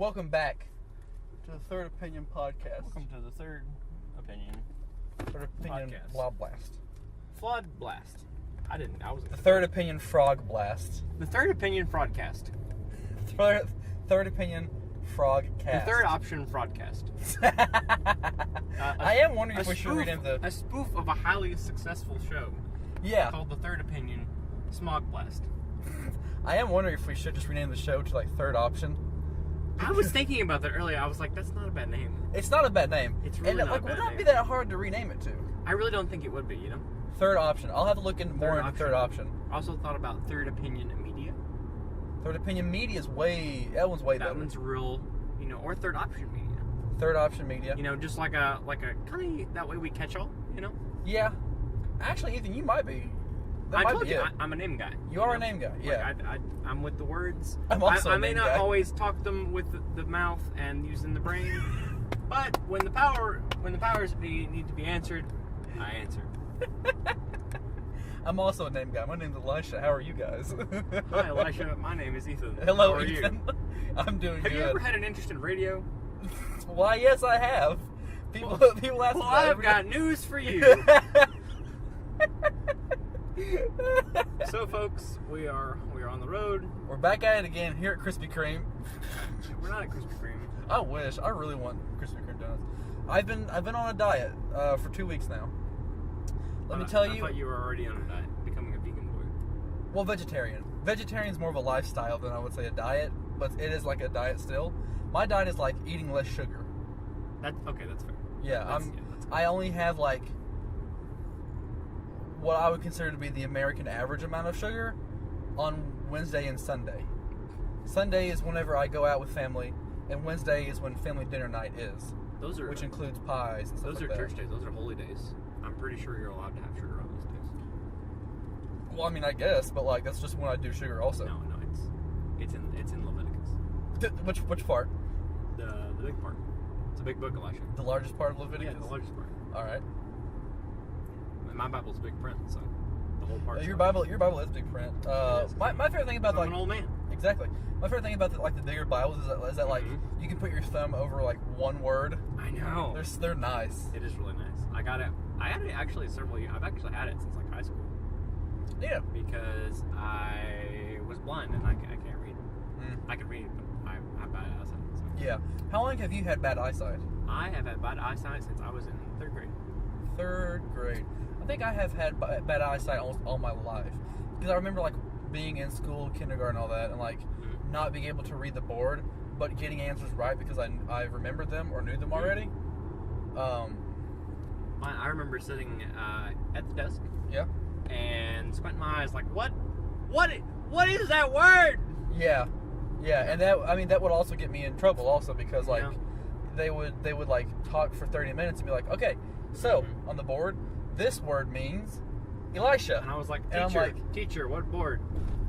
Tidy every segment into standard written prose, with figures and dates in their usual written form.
Welcome back to the Third Opinion Podcast. Welcome to the Third Opinion Third Opinion Podcast. Blob Blast. Flood Blast. I wasn't. The Third Opinion Frog Blast. The Third Opinion Fraudcast. Third Opinion Frog Cast. The Third Option Fraudcast. I am wondering if we should rename the... A spoof of a highly successful show called The Third Opinion Smog Blast. I am wondering if we should just rename the show to, like, Third Option. I was thinking about that earlier. I was like, that's not a bad name. It's not a bad name. It's really not a bad would not name. be that hard to rename it to. I really don't think it would be, you know? Third Option. I'll have to look into more into Third Option. I also thought about Third Opinion Media. Third Opinion Media is that one's way better. That one's real, you know, or Third Option Media. Third Option Media. You know, just like a kind of, that way we catch all, you know? Yeah. Actually, Ethan, you might be. I told you, I'm a name guy. You are a name guy, yeah. Like I'm with the words. I'm also I a may name not guy. always talk them with the mouth and using the brain, but when the powers need to be answered, I answer. I'm also a name guy. My name's Elisha. How are you guys? Hi, Elisha. My name is Ethan. Hello, How are Ethan. you? I'm doing Have good. you ever had an interest in radio? Why, yes, I have. People ask me Well, that I've every got news for you. So, folks, we are on the road. We're back at it again here at Krispy Kreme. We're not at Krispy Kreme. I wish. I really want Krispy Kreme donuts. I've been on a diet for 2 weeks now. Let me tell you. I thought you were already on a diet, becoming a vegan boy. Well, vegetarian. Vegetarian's more of a lifestyle than I would say a diet, but it is like a diet still. My diet is like eating less sugar. That's fair. Yeah, That's good. I only have like what I would consider to be the American average amount of sugar on Wednesday and Sunday. Sunday is whenever I go out with family, and Wednesday is when family dinner night is. Which includes pies and stuff Those like are that. church days. Those are holy days. I'm pretty sure you're allowed to have sugar on those days. Well, I mean, I guess, but like that's just when I do sugar also. No, it's in Leviticus. Which part? The big part. It's a big book, Elisha. The largest part of Leviticus? Yeah, the largest part. All right. And my Bible's big print, so the whole part. Your Bible is big print. My favorite thing about I'm an old man. Exactly. My favorite thing about the bigger Bibles is that like you can put your thumb over like one word. I know. They're nice. It is really nice. I had it actually several years. I've actually had it since like high school. Yeah. Because I was blind and I can't read. I can read, but I have bad eyesight. So. Yeah. How long have you had bad eyesight? I have had bad eyesight since I was in 3rd grade. 3rd grade. I think I have had bad eyesight almost all my life. Because I remember like being in school, kindergarten, all that, and like not being able to read the board, but getting answers right because I remembered them or knew them already. I remember sitting at the desk. Yeah. And squinting my eyes like, what is that word? Yeah. Yeah, and that would also get me in trouble also because like they would like talk for 30 minutes and be like, okay, so on the board, this word means Elisha. And I was like, and teacher, what board?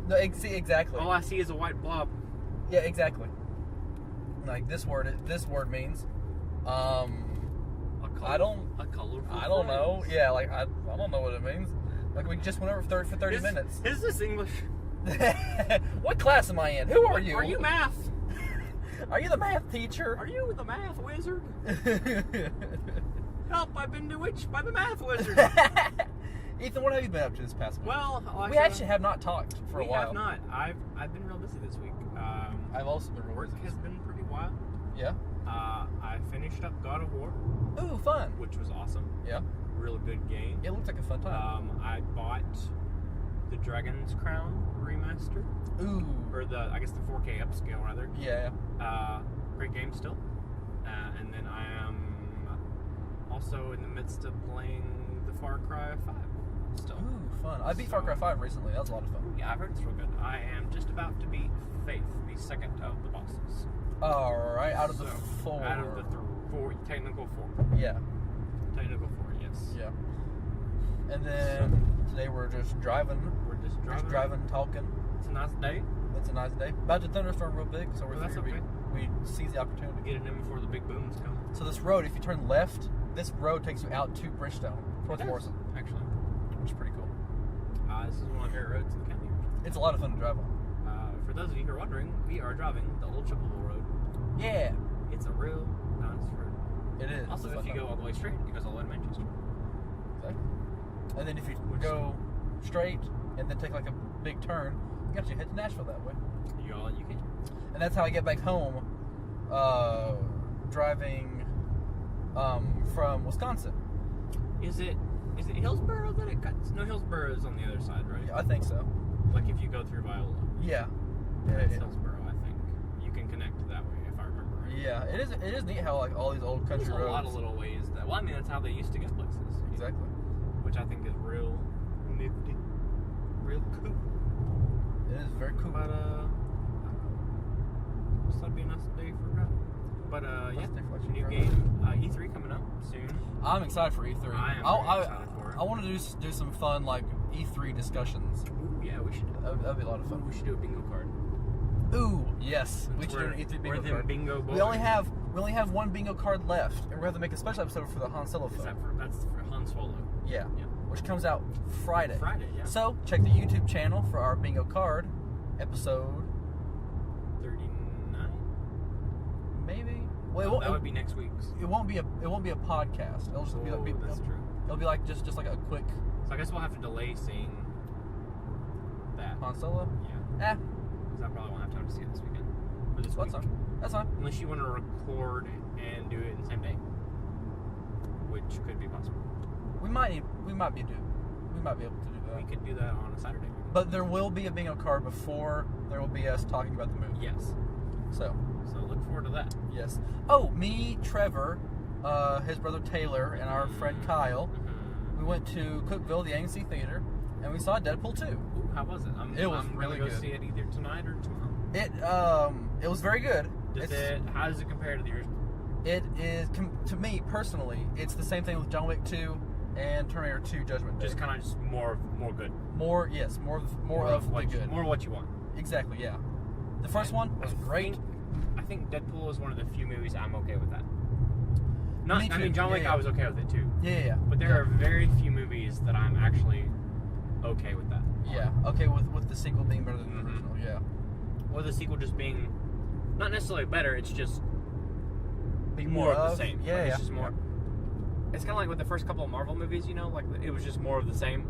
No, exactly. All I see is a white blob. Yeah, exactly. Like this word means I don't know. Yeah, like I don't know what it means. Like we just went over for 30 minutes. Is this English? What class am I in? Who are you? Are you math? Are you the math teacher? Are you the math wizard? Help, I've been bewitched by the math wizard. Ethan, what have you been up to this past week? Well, we actually have not talked for a while. We have not. I've been real busy this week. I've also been real busy. Work has been pretty wild. Yeah. I finished up God of War. Ooh, fun. Which was awesome. Yeah. Really good game. It looked like a fun time. I bought the Dragon's Crown remaster. Ooh. Or the 4K upscale rather. Yeah. Great game still. And then I am also in the midst of playing the Far Cry 5 still. Ooh, fun. I beat Far Cry 5 recently. That was a lot of fun. Yeah, I've heard it's real good. I am just about to beat Faith, the second of the bosses. Alright, out of the 4. Out of the 4, technical 4. Yeah. Technical 4, yes. Yeah. And then today we're just driving. Just driving, talking. It's a nice day. It's a nice day. About to thunderstorm real big, so that's okay. We seize the opportunity. Get it in before the big booms come. So this road, if you turn left, this road takes you out to Bridgestone, towards Morrison. Actually. Which is pretty cool. This is one of my favorite roads in the county. It's a lot of fun to drive on. For those of you who are wondering, we are driving the Old Chippewa Road. Yeah, It's a real nice road. it is. Also, It's if you fun. go all the way straight, it goes all the way to Manchester. Exactly. And then if you Which- go straight and then take like a big turn, you can actually head to Nashville that way. You can. And that's how I get back home, driving from Wisconsin. Is it Hillsboro that it cuts? No, Hillsboro is on the other side, right? Yeah, I think so. Like if you go through Viola. Yeah. That's Yeah. Hillsboro, I think. You can connect that way if I remember right. Yeah, it is neat how like all these old country There's a roads. lot of little ways that. Well, I mean that's how they used to get places. Exactly. Which I think is real nifty, real cool. It is very cool. But this would be a nice day for that. But yeah, Nice day for new that. game E3 coming up soon. I'm excited for E3. I am very excited for it. I want to do some fun like E3 discussions. Ooh, yeah, we should. That'd be a lot of fun. We should do a bingo card. Ooh, yes, we should do an E3 We're bingo them card. bingo boys. We only have one bingo card left, and we're going to make a special episode for the Han Solo film. That's for Han Solo. Yeah, Yeah. which comes out Friday. Friday, yeah. So check the YouTube channel for our bingo card episode. 39. Maybe. Well, That would be next week's. it won't be a podcast. It'll just be like that's true. it'll be like just like a quick So I guess we'll have to delay seeing that. Han Solo. Yeah. Because I probably won't have time to see it this weekend. Or this That's week. fine. That's fine. Unless you want to record and do it in the same day, which could be possible. We might be able to do that. We could do that on a Saturday. But there will be a bingo card before there will be us talking about the movie. Yes. So, So look forward to that. yes. Oh, me, Trevor, his brother Taylor, and our friend Kyle, we went to Cookville, the AMC Theater, and we saw Deadpool 2. Ooh, how was it? It was I'm really gonna go good. see it either tonight or tomorrow. It was very good. How does it compare to the original? It is, to me personally, it's the same thing with John Wick 2 and Terminator 2 Judgment Day. Just kind of more good. More of the good. More what you want. Exactly, yeah. The first one was great. I think Deadpool is one of the few movies I'm okay with that. Me too. John Wick, Yeah. I was okay with it too. Yeah. But there are very few movies that I'm actually okay with that. Yeah, okay, with the sequel being better than the Mhm. original, yeah. Or the sequel just being not necessarily better, it's just Being more of the same. Yeah, Like, yeah. It's just more. It's kind of like with the first couple of Marvel movies, you know, like it was just more of the same.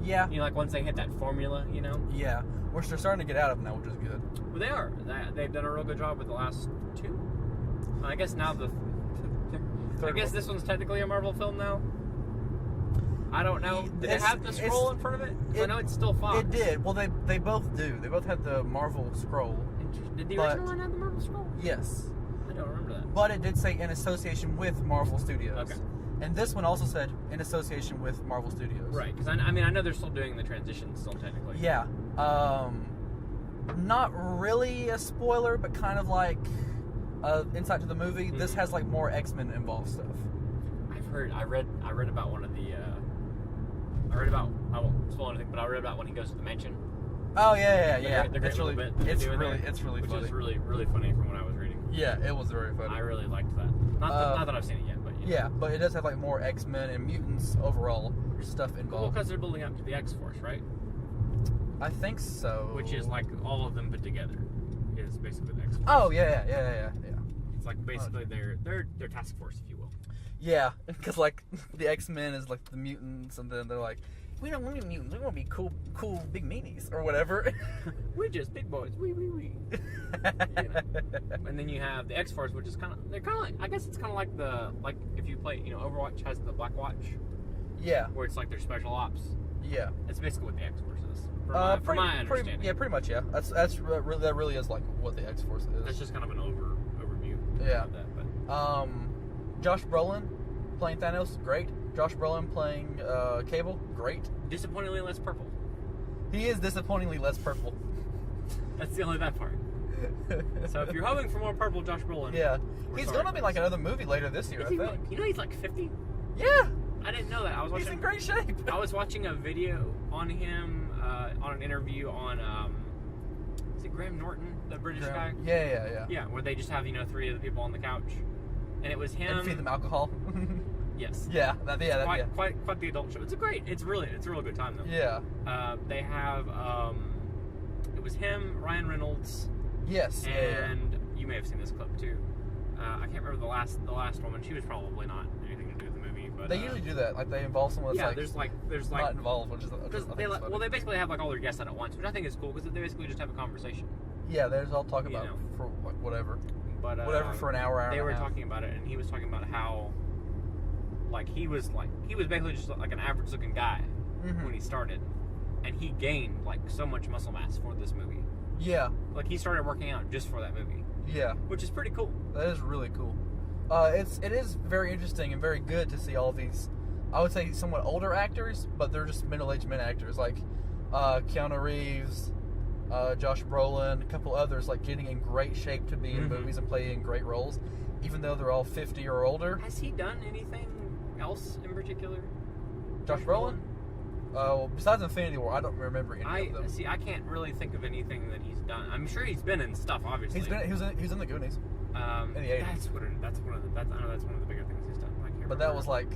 Yeah. You know, like once they hit that formula, you know. Yeah. Which they're starting to get out of now, which is good. Well, they are. They've done a real good job with the last two. I guess now I guess this one's technically a Marvel film now. I don't know. Did it have the scroll in front of it? 'Cause I know it's still Fox. It did. Well, they both do. They both had the Marvel scroll. Did the but- original one have the Marvel scroll? Yes. I don't remember that. But it did say in association with Marvel Studios. Okay. And this one also said in association with Marvel Studios. Right, because I mean I know they're still doing the transition still technically. Yeah. Not really a spoiler, but kind of like insight to the movie. This Mhm. has like more X-Men involved stuff. I read about one of the. I won't spoil anything, but I read about when he goes to the mansion. Oh yeah. The great It's little really, bit that they it's do in really, there, it's really which funny. is really funny from what I was reading. Yeah, it was very funny. I really liked that. Not that I've seen it yet, but Yeah, but it does have like more X-Men and mutants overall stuff Cool, involved. because they're building up to the X-Force, right? I think so. Which is like all of them put together. Is basically the X-Force. Oh yeah. It's like basically their task force, if you will. Yeah, because like the X-Men is like the mutants, and then they're like, we don't want to be mutants. We want to be cool big meanies or whatever. We're just big boys. We. And then you have the X-Force, which is they're kind of like, I guess it's kind of like if you play, Overwatch has the Black Watch, Yeah, where it's like their special ops. yeah. That's basically what the X-Force is. From my understanding. Pretty much. Yeah, that really is like what the X-Force is. That's just kind of an overview. Yeah. Of that, but Josh Brolin playing Thanos, great. Josh Brolin playing Cable, great. disappointingly less purple. He is disappointingly less purple. That's the only bad part. So if you're hoping for more purple Josh Brolin, Yeah, we're he's sorry, gonna be in, like another movie later this year, Is I he think. really? He's like 50. Yeah, I didn't know that. I was he's watching. in great shape. I was watching a video on him on an interview on is it Graham Norton, the British guy? Yeah. Yeah, where they just have 3 of the people on the couch, and it was him. And feed them alcohol. Yes. yeah, Quite the adult show. It's a real good time though. Yeah. They have it was him, Ryan Reynolds, Yes. and you may have seen this clip too. I can't remember the last woman. She was probably not anything to do with the movie, but they usually do that. Like they involve someone that's there's like not involved, which is they basically have like all their guests on at once, which I think is cool because they basically just have a conversation. Yeah, there's all talk about for like whatever, but whatever for an hour. They were talking about it, and he was talking about how he was basically just like an average looking guy when he started, and he gained like so much muscle mass for this movie. Yeah, like he started working out just for that movie. Yeah, which is pretty cool. That is really cool. It is very interesting and very good to see all these, I would say, somewhat older actors, but they're just middle-aged men actors like Keanu Reeves, Josh Brolin, a couple others, like getting in great shape to be in movies and playing great roles, even though they're all 50 or older. Has he done anything else in particular? Josh Brolin? Besides Infinity War, I don't remember any of them. See, I can't really think of anything that he's done. I'm sure he's been in stuff, obviously. He was in the Goonies. In the 80s. That's one of the bigger things he's done. I can't remember. But that was like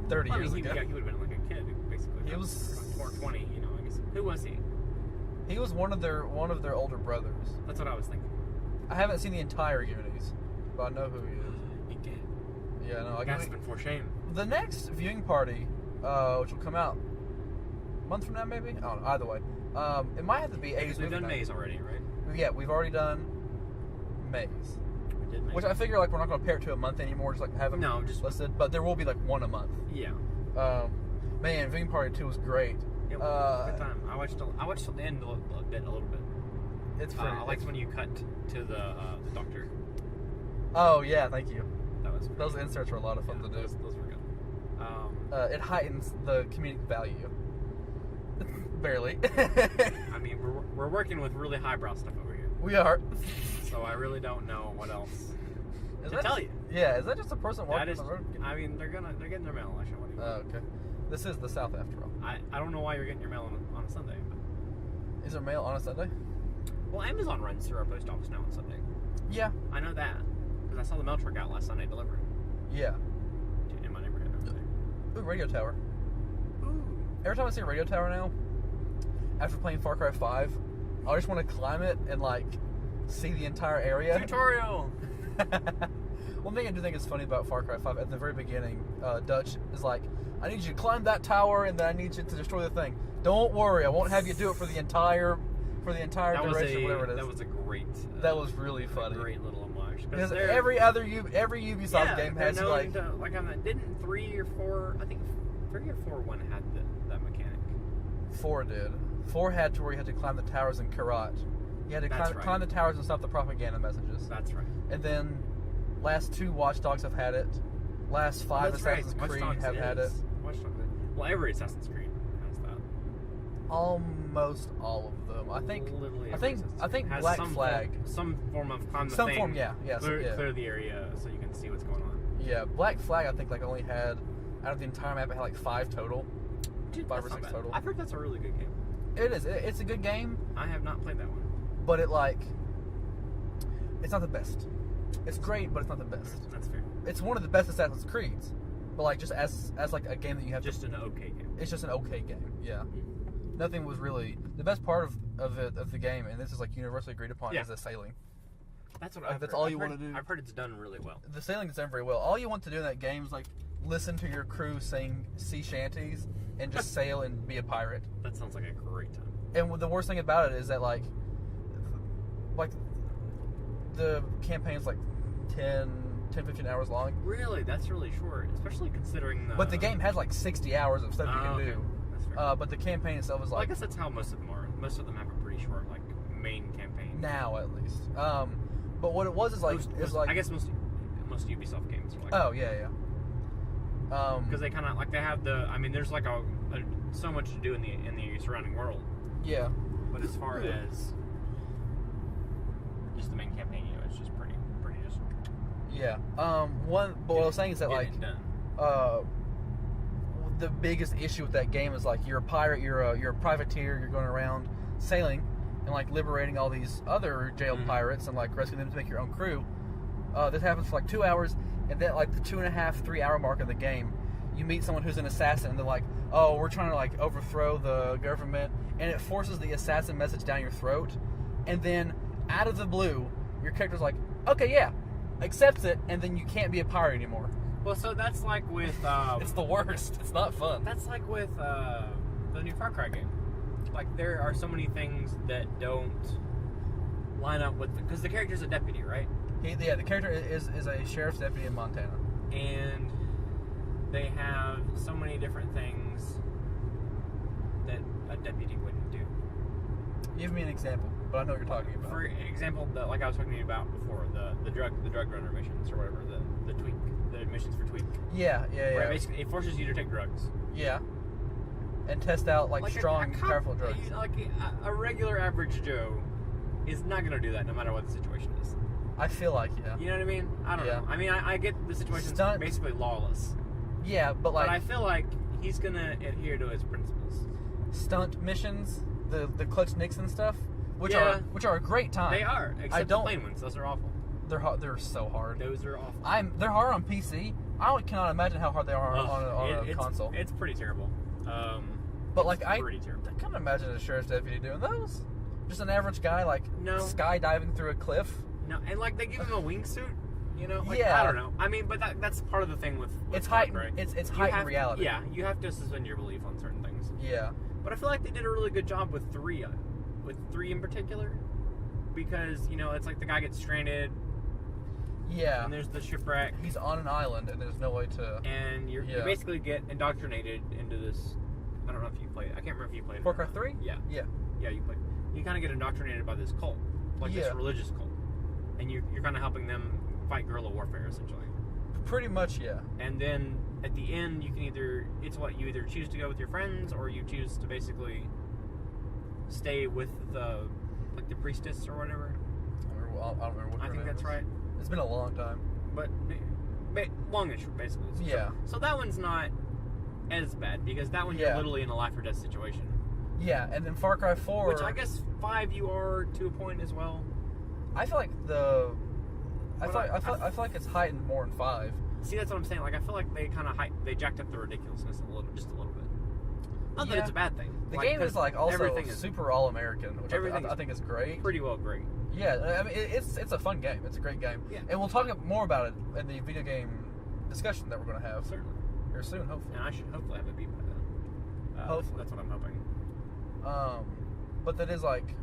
30 years ago. He would have been like a kid, basically. He was or 20, I guess. Who was he? He was one of their older brothers. That's what I was thinking. I haven't seen the entire Goonies, but I know who he is. He did. Yeah, no, I gasping for shame. The next viewing party, which will come out a month from now, maybe. I don't know. Either way, it might have to be 80s. We've done Maze already, right? Yeah, we've already done Maze. We did Maze. Which I figure like we're not going to pair it to a month anymore, just like have them listed. But there will be like one a month. Yeah. Man, viewing party 2 was great. It was a good time. I watched till the end a little bit. It's pretty. I liked when you cut to the doctor. Oh yeah, thank you. Those inserts were a lot of fun to do. Those were good. It heightens the comedic value. Barely. I mean, we're working with really highbrow stuff over here. We are. So I really don't know what else to tell you. Yeah, is that just a person walking on the road? I mean, they're getting their mail. Okay. This is the South after all. I don't know why you're getting your mail on a Sunday. Is there mail on a Sunday? Well, Amazon runs through our post office now on Sunday. Yeah. I know that. Because I saw the mail truck out last Sunday delivering. Yeah. In my neighborhood over there. Ooh, radio tower. Ooh. Every time I see a radio tower now, after playing Far Cry 5, I just want to climb it and, like, see the entire area. Tutorial! One thing I do think is funny about Far Cry 5, at the very beginning, Dutch is like, I need you to climb that tower and then I need you to destroy the thing. Don't worry, I won't have you do it for the entire duration, whatever it is. That was a great... that was really funny. A great little homage. Because every Ubisoft game has didn't 3 or 4, I think 3 or 4 one had that mechanic. 4 did. 4 had to where you had to climb the towers in Karat. You had to climb the towers and stop the propaganda messages. That's right. And then last 2 Watch Dogs have had it. Last 5 Assassin's Creed have had it. Well, every Assassin's Creed has that. Almost all of them. I think Black Flag. Some form of climb the some thing. Form, yeah. Clear the area so you can see what's going on. Yeah, Black Flag I think only had, out of the entire map, it had 5 total. Dude, 5 or 6 total. I've heard that's a really good game. It is. It's a good game. I have not played that one. But it's not the best. It's great, but it's not the best. That's fair. It's one of the best Assassin's Creeds, but just as a game that you have. Just an okay game. It's just an okay game. Yeah. Nothing was really the best part of the game, and this is universally agreed upon, is the sailing. That's what I've heard. That's all you want to do. I've heard it's done really well. The sailing is done very well. All you want to do in that game is listen to your crew sing sea shanties and just sail and be a pirate. That sounds like a great time. And the worst thing about it is that the campaign's 10-15 hours long. Really? That's really short, especially considering But the game has 60 hours of stuff you can do. That's fair. But the campaign itself is I guess that's how most of them are. Most of them have a pretty short main campaign. Now at least. But what it was is I guess most Ubisoft games are Oh yeah. because they kind of they have there's so much to do in the surrounding world. Yeah. But as far as just the main campaign, it's just pretty just. Yeah. What I was saying is that the biggest issue with that game is you're a pirate, you're a privateer, you're going around sailing and liberating all these other jailed pirates and rescuing them to make your own crew. This happens for 2 hours, and then the 2.5-3 hour mark of the game, you meet someone who's an assassin, and they're like, oh, we're trying to overthrow the government, and it forces the assassin message down your throat, and then out of the blue, your character's like, Okay, yeah, accepts it, and then you can't be a pirate anymore. Well, so that's like with. It's the worst. It's not fun. That's like with the new Far Cry game. Like, there are so many things that don't line up with... Because the character's a deputy, right? The character is a sheriff's deputy in Montana. And they have so many different things that a deputy wouldn't do. Give me an example, but I know what you're talking about. For example, like I was talking about before, the drug runner missions or whatever, the missions for tweak. Yeah. Where basically it forces you to take drugs. Yeah. And test out like strong, powerful drugs. Like a regular average Joe is not going to do that no matter what the situation is. I feel like, yeah. You know what I mean? I don't know. I mean, I get the situation's basically lawless. Yeah, but like... But I feel like he's going to adhere to his principles. Stunt missions, the Clutch Nixon stuff, which are a great time. They are, except the plain ones. Those are awful. They're so hard. Those are awful. They're hard on PC. I cannot imagine how hard they are on a console. It's pretty terrible. But like I can't imagine a sheriff's deputy doing those. Just an average guy skydiving through a cliff. No, and like they give him a wingsuit. You know, like, yeah. I don't know. I mean, but that's part of the thing with it's height, right? It's heightened reality. Yeah, you have to suspend your belief on certain things. Yeah. But I feel like they did a really good job with three in particular, because it's like the guy gets stranded. Yeah. And there's the shipwreck. He's on an island, and there's no way to. And you basically get indoctrinated into this. I don't know if you played. I can't remember if you played. Far Cry 3? Yeah. Yeah. Yeah, you played. You kind of get indoctrinated by this cult, like this religious cult, and you're kind of helping them fight guerrilla warfare essentially. Pretty much, yeah. And then at the end, you can you either choose to go with your friends, or you choose to basically stay with the priestess or whatever. I don't remember what. I think that's right. It's been a long time. But long and short, basically. Yeah. So that one's not as bad, because that one you're literally in a life or death situation. Yeah, and then Far Cry 4... Which I guess 5 you are to a point as well. I feel like I feel like it's heightened more in 5. See, that's what I'm saying. Like, I feel like they kind of they jacked up the ridiculousness just a little bit. Not that it's a bad thing. The game is like also super all-American, which I think is great. Pretty well great. Yeah, I mean it's a fun game. It's a great game. Yeah. And we'll talk more about it in the video game discussion that we're going to have. Certainly. Here soon, hopefully. And I should hopefully have it beat by then. Hopefully. That's what I'm hoping. But that is like...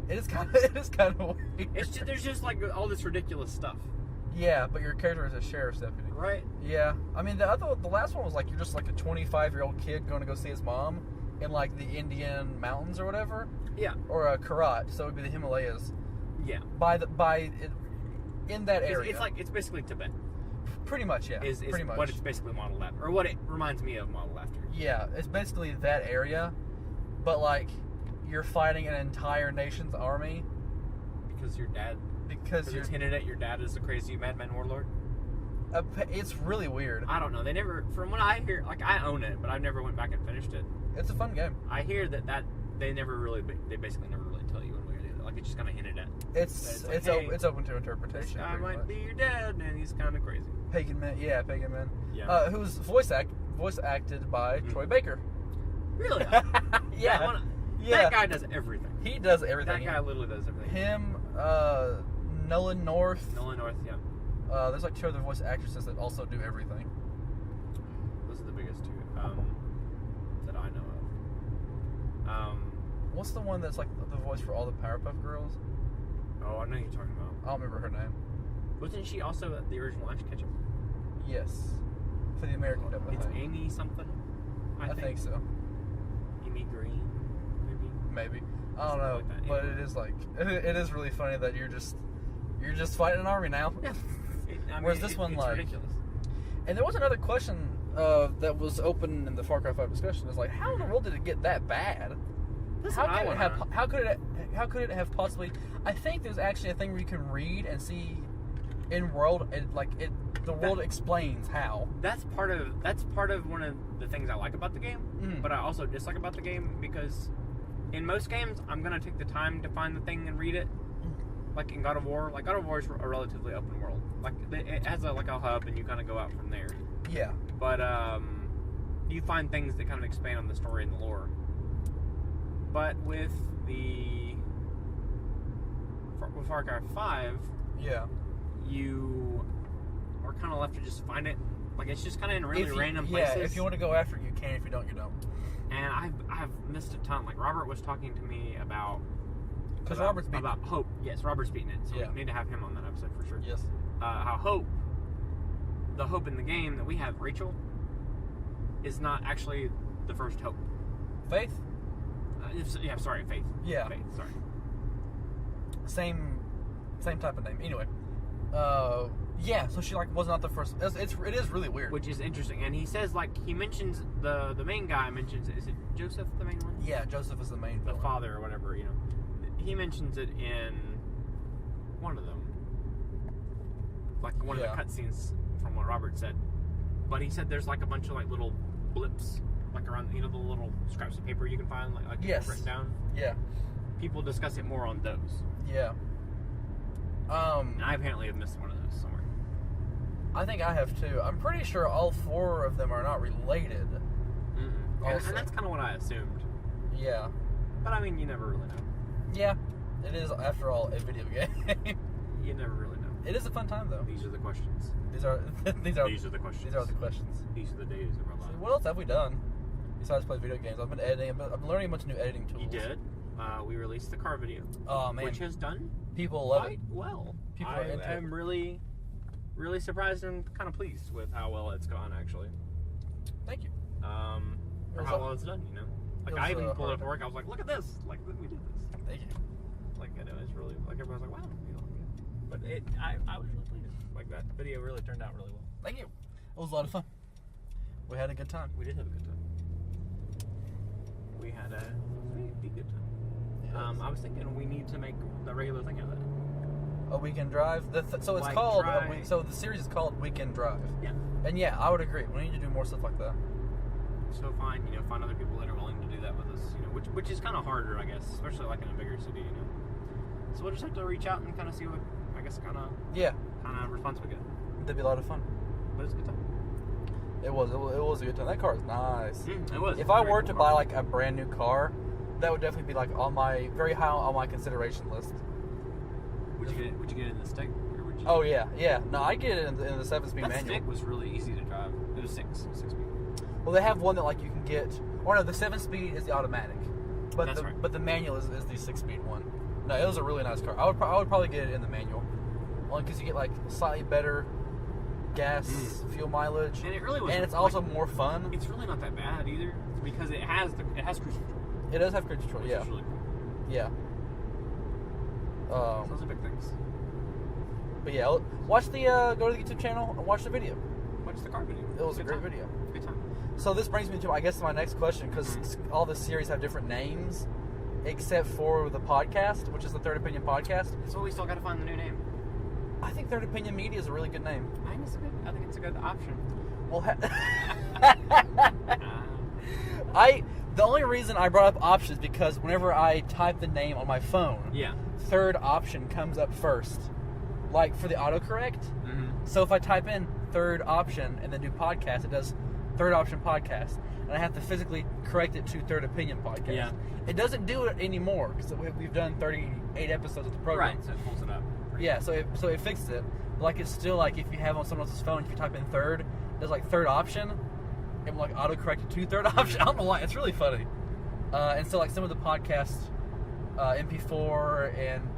It is kind of weird. There's just like all this ridiculous stuff. Yeah, but your character is a sheriff's deputy. Right. Yeah. I mean, the last one was like you're just like a 25-year-old kid going to go see his mom in like the Indian mountains or whatever. Yeah. Or a Karat, so it would be the Himalayas. Yeah. In that area. It's basically Tibet. Pretty much, yeah. Is pretty much what it's basically modeled after, or what it reminds me of modeled after. Yeah, it's basically that area, but like you're fighting an entire nation's army. Because your dad. Because it's hinted at your dad is a crazy madman warlord. It's really weird. I don't know. They never, from what I hear, like I own it, but I never went back and finished it. It's a fun game. I hear that they basically never really tell you one way or the other. Like it's just kind of hinted at. It's open to interpretation. This guy might be your dad, and he's kind of crazy. Pagan Man, yeah, Pagan Man. Yeah. Who's voice acted by Troy Baker. Really? Yeah. That guy does everything. He does everything. That guy literally does everything. Him, Nolan North. Yeah. There's like 2 other voice actresses that also do everything. Those are the biggest 2 that I know of. What's the one that's like the voice for all the Powerpuff Girls? Oh, I know who you're talking about. I don't remember her name. Wasn't she also the original Ash Ketchum? Yes. For the American dub. It's Amy something. I think so. Amy Green, maybe. I don't know, like but it is like it is really funny that you're just fighting an army now. Yeah. Whereas this one, it's like, ridiculous. And there was another question that was open in the Far Cry 5 discussion. Is like, how in the world did it get that bad? How could it have possibly? I think there's actually a thing where you can read and see in world, the world explains how. That's part of one of the things I like about the game, but I also dislike about the game, because in most games I'm gonna take the time to find the thing and read it. Like in God of War, God of War is a relatively open world. Like it has a hub, and you kind of go out from there. Yeah. But you find things that kind of expand on the story and the lore. But with the with Far Cry 5, Yeah. you are kind of left to just find it. Like, it's just kind of in really random places. Yeah, if you want to go after it, you can. If you don't, you don't. And I've missed a ton. Like, Robert was talking to me about... Because Robert's beating about Hope. Yes, Robert's beating it. So Yeah. we need to have him on that episode for sure. Yes. How the Hope in the game that we have, Rachel, is not actually the first Hope. Faith? Sorry, Faith. Yeah. Faith, sorry. Same type of name. Anyway. Yeah, so she was not the first. It is really weird. Which is interesting. And he says, he mentions, the main guy mentions, is it Joseph, the main one? Yeah, Joseph is the main The villain. father or whatever, He mentions it in one of them. Like one of the cutscenes from what Robert said. But he said there's a bunch of little blips around the little scraps of paper you can find Yes. written down. Yeah. People discuss it more on those. Yeah. And I apparently have missed one of those somewhere. I think I have too. I'm pretty sure all 4 of them are not related. Mm-hmm. Also. And that's kind of what I assumed. Yeah. But I mean, you never really know. Yeah. It is, after all, a video game. You never really know. It is a fun time though. These are the questions. These are the questions. These are the questions. These are the days of our So lives. what else have we done besides play video games? I've been editing. I've been learning a bunch of new editing tools. You did. We released the car video. Oh man, Which has done people love quite it. well. People are into I'm it. really, really surprised and kind of pleased with how well it's gone, actually. Thank you. For how well it's done, I even pulled it up at work. I was like, look at this. We did this. Thank you. It's really, everybody's like, wow. But I was really pleased. That video really turned out really well. Thank you. It was a lot of fun. We had a good time. We did have a good time. We had a pretty good time. Yes. I was thinking we need to make the regular thing out of that. A weekend drive. So it's Like called. drive. So the series is called Weekend Drive. Yeah. And yeah, I would agree. We need to do more stuff like that. So find other people that are willing to do that with us, which is kind of harder, I guess, especially in a bigger city, So we'll just have to reach out and kind of see what, I guess, kind of response we get. That'd be a lot of fun. But it's a good time. It was a good time. That car is nice. It was. If I were to buy a brand new car, that would definitely be on my very high on my consideration list. Would you get it in the stick? Or would you Oh yeah. No, I get it in the 7-speed that manual. stick was really easy to drive. It was 6 speed. Well, they have one that you can get. Or no, the 7-speed is the automatic, but That's right. but the manual is the 6-speed one. No, it was a really nice car. I would probably get it in the manual, only because you get slightly better gas fuel mileage, And it really was. and it's also more fun. It's really not that bad either, because it has cruise control. It does have cruise control. Which Yeah, is really cool. yeah. So those are big things. But yeah, watch the go to the YouTube channel and watch the video. What's the car video? It was a Good great time. video. Good time. So this brings me to, I guess, my next question, because all the series have different names, except for the podcast, which is the Third Opinion Podcast. So we still got to find the new name. I think Third Opinion Media is a really good name. I think it's a good option. Well, the only reason I brought up options because whenever I type the name on my phone, Yeah. third option comes up first, for the autocorrect. Mm-hmm. So if I type in third option and then do podcast, it does third option podcast, and I have to physically correct it to Third Opinion Podcast. Yeah. It doesn't do it anymore because we've done 38 episodes of the program. Right. So it pulls it up. Yeah, so it fixed it. But it's still if you have on someone else's phone, if you type in third, it does third option, and autocorrect it to third option. I don't know why. It's really funny. And so some of the podcast MP4 and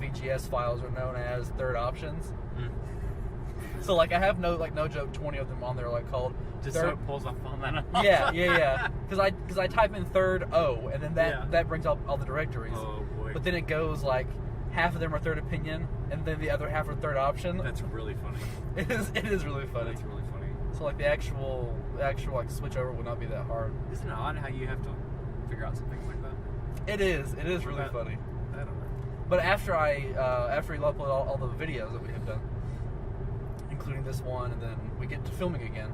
VGS files are known as third options. Mm. So I have no joke 20 of them on there called Just third. so it pulls up on that. Yeah. Because I type in third O, and then that brings up all the directories. Oh boy. But then it goes half of them are Third Opinion, and then the other half are Third Option. That's really funny. It is really funny. That's really funny. So the actual switch over would not be that hard. Isn't it odd how you have to figure out some things like that? It is really funny. I don't know. But after we upload all the videos that we have done, including this one, and then we get to filming again.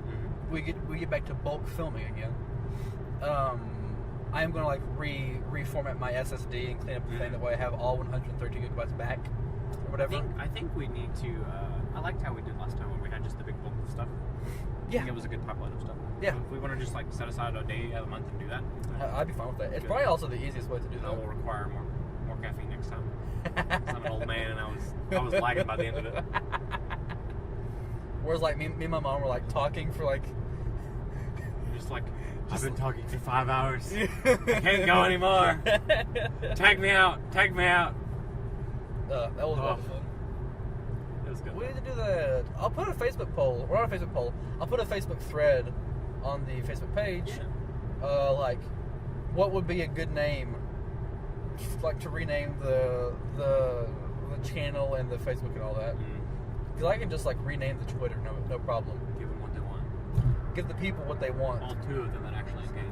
Mm-hmm. We get back to bulk filming again. I am going to reformat my SSD and clean up the thing. That way I have all 132 gigabytes back, or whatever. I think we need to. I liked how we did last time when we had just the big bulk of stuff. I think it was a good pipeline of stuff. Yeah. So if we want to just set aside a day out of the month and do that, I'd be fine with that. It's Good. probably also the easiest way to do that that. will require more caffeine next time. I'm an old man, and I was lagging by the end of it. Whereas like me and my mom were like talking for like. Just like, I've been talking for 5 hours. I can't go anymore. Tag me out. Tag me out. That was a lot of fun. It was good. We need to do that. I'll put a Facebook poll. We're on a Facebook poll. I'll put a Facebook thread on the Facebook page. Yeah. Like, what would be a good name, like to rename the channel and the Facebook and all that? Because I can just like rename the Twitter, no problem. Give them what they want. Give the people what they want. All two of them that actually engage.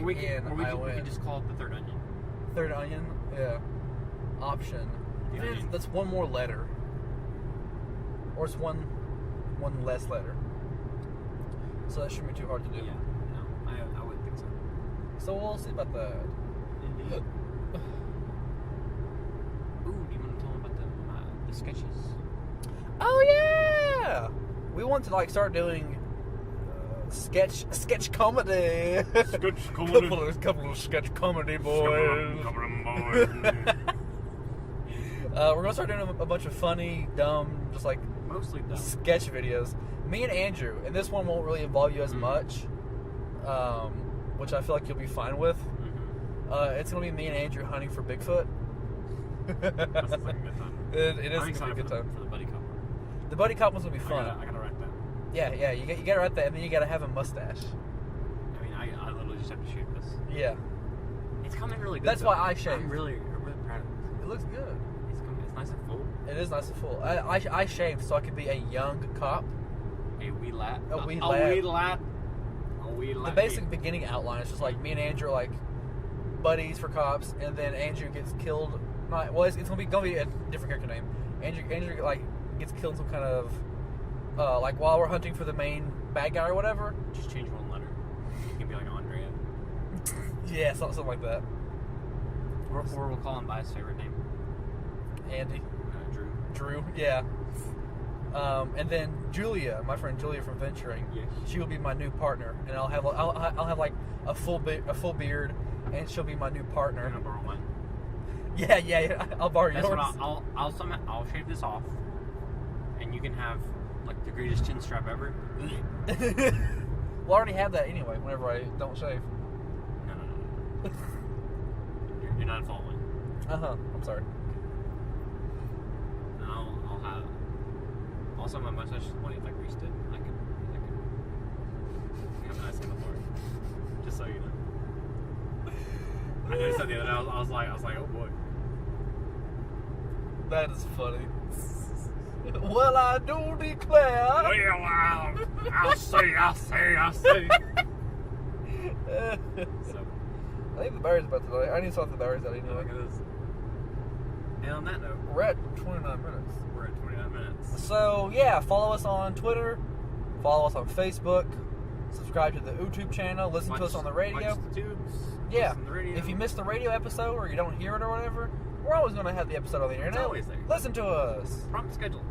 We can just call it the third onion. Third onion? Yeah. Option. That's one more letter. Or it's one less letter. So that shouldn't be too hard to do. Yeah. No, I wouldn't think so. So we'll see about that. Indeed. Ooh, do you want to tell them about the sketches? Oh yeah! We want to like start doing sketch comedy. Sketch comedy. couple of sketch comedy boys. We're gonna start doing a bunch of funny, dumb, just like mostly dumb sketch videos. Me and Andrew, and this one won't really involve you as much, which I feel like you'll be fine with. It's gonna be me and Andrew hunting for Bigfoot. That's like a good time. It is gonna be a good time. For the buddy cop. The buddy cop one's gonna be fun. I gotta write that. Yeah, you gotta write that, and then you gotta have a mustache. I mean, I literally just have to shoot this. Yeah. It's coming really good. That's why I shaved. I'm really proud of it. It looks good. It's nice and full. It is nice and full. I shaved so I could be a young cop. A wee lad. A wee lad. The basic beginning outline is just like me and Andrew are like buddies for cops, and then Andrew gets killed. It's gonna be a different character name. Andrew like gets killed in some kind of like while we're hunting for the main bad guy or whatever. Just change one letter. You can be like Andrea. Yeah, something like that. Or we'll call him by his favorite name. Andy. Drew. Yeah. And then Julia, my friend Julia from Venturing, yes. She will be my new partner, and I'll have like a full beard, and she'll be my new partner. I'm gonna borrow mine. Yeah. I'll borrow yours. I'll shave this off, and you can have like the greatest chin strap ever. Well, I already have that anyway. Whenever I don't shave. No. You're not following. I'm sorry. And I'll have. Also, my mustache is one like Reese did. I can have a nice in the floor. Just so you know. I noticed that the other day. I was like, oh boy. That is funny. Well, I do declare. Well, I'll see. So, I think the battery's about to die. I need to swap the batteries out look anyway. at this. And on that note, We're at 29 minutes. we're at 29 minutes. So, yeah, follow us on Twitter. Follow us on Facebook. Subscribe to the YouTube channel. Listen to us on the radio. Watch the tubes. Yeah. Listen to the radio. If you missed the radio episode or you don't hear it or whatever, we're always going to have the episode on the internet. It's always there. Listen to us. Prompt schedule.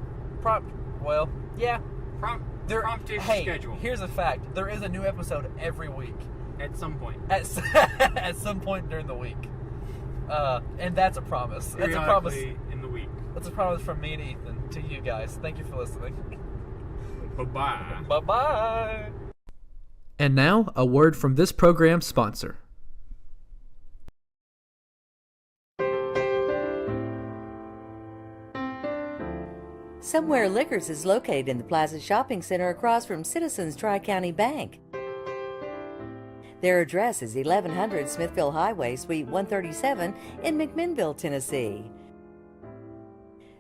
Well, yeah. Promptish Hey, schedule. here's a fact. There is a new episode every week. At some point. At some point during the week. And that's a promise. That's a promise. In the week. That's a promise from me and Ethan to you guys. Thank you for listening. Bye-bye. Bye-bye. And now, a word from this program's sponsor. Somewhere Liquors is located in the Plaza Shopping Center across from Citizens Tri-County Bank. Their address is 1100 Smithville Highway, Suite 137 in McMinnville, Tennessee.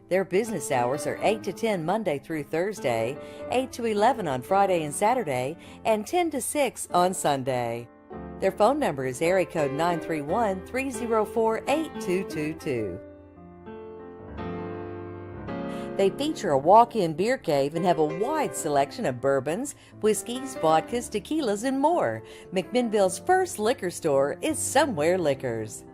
Their business hours are 8 to 10 Monday through Thursday, 8 to 11 on Friday and Saturday, and 10 to 6 on Sunday. Their phone number is area code 931-304-8222. They feature a walk-in beer cave and have a wide selection of bourbons, whiskeys, vodkas, tequilas, and more. McMinnville's first liquor store is Somewhere Liquors.